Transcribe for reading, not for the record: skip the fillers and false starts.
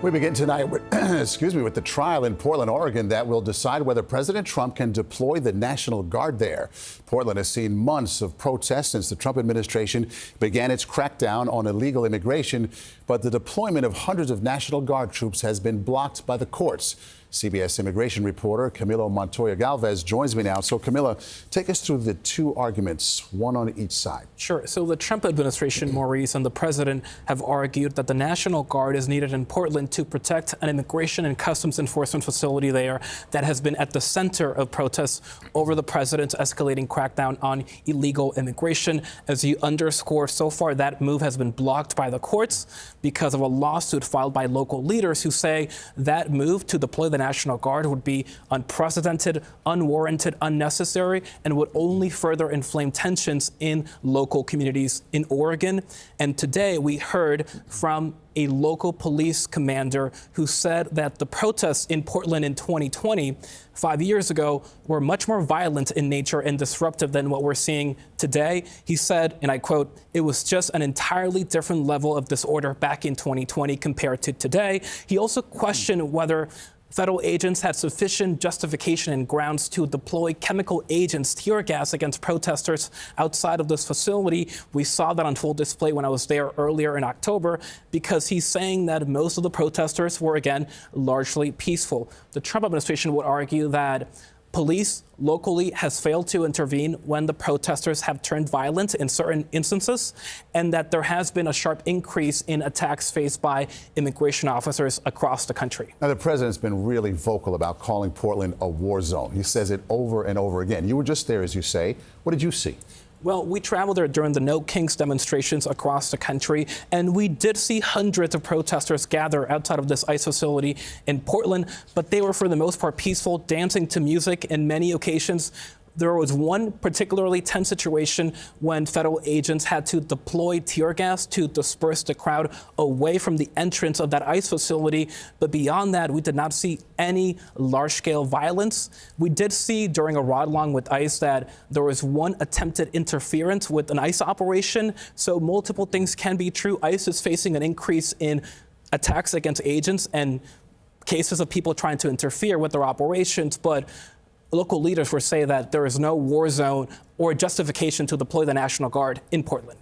We begin tonight with, with the trial in Portland, Oregon that will decide whether President Trump can deploy the National Guard there. Portland has seen months of protests since the Trump administration began its crackdown on illegal immigration, but the deployment of hundreds of National Guard troops has been blocked by the courts. CBS immigration reporter Camilo Montoya-Galvez joins me now. So, Camilo, take us through the two arguments, one on each side. Sure. So the Trump administration, Maurice, and the president have argued that the National Guard is needed in Portland to protect an immigration and customs enforcement facility there that has been at the center of protests over the president's escalating crackdown on illegal immigration. As you underscore, so far that move has been blocked by the courts because of a lawsuit filed by local leaders who say that move to deploy the National Guard would be unprecedented, unwarranted, unnecessary, and would only further inflame tensions in local communities in Oregon. And today we heard from a local police commander who said that the protests in Portland in 2020, 5 years ago, were much more violent in nature and disruptive than what we're seeing today. He said, and I quote, "It was just an entirely different level of disorder back in 2020 compared to today." He also questioned whether federal agents had sufficient justification and grounds to deploy chemical agents, tear gas, against protesters outside of this facility. We saw that on full display when I was there earlier in October, because he's saying that most of the protesters were, again, largely peaceful. The Trump administration would argue that police locally has failed to intervene when the protesters have turned violent in certain instances, and that there has been a sharp increase in attacks faced by immigration officers across the country. Now, the president's been really vocal about calling Portland a war zone. He says it over and over again. You were just there, as you say. What did you see? Well, we traveled there during the No Kings demonstrations across the country, and we did see hundreds of protesters gather outside of this ICE facility in Portland, but they were for the most part peaceful, dancing to music in many occasions. There was one particularly tense situation when federal agents had to deploy tear gas to disperse the crowd away from the entrance of that ICE facility. But beyond that, we did not see any large-scale violence. We did see during a ride-along with ICE that there was one attempted interference with an ICE operation. So multiple things can be true. ICE is facing an increase in attacks against agents and cases of people trying to interfere with their operations. But local leaders will say that there is no war zone or justification to deploy the National Guard in Portland.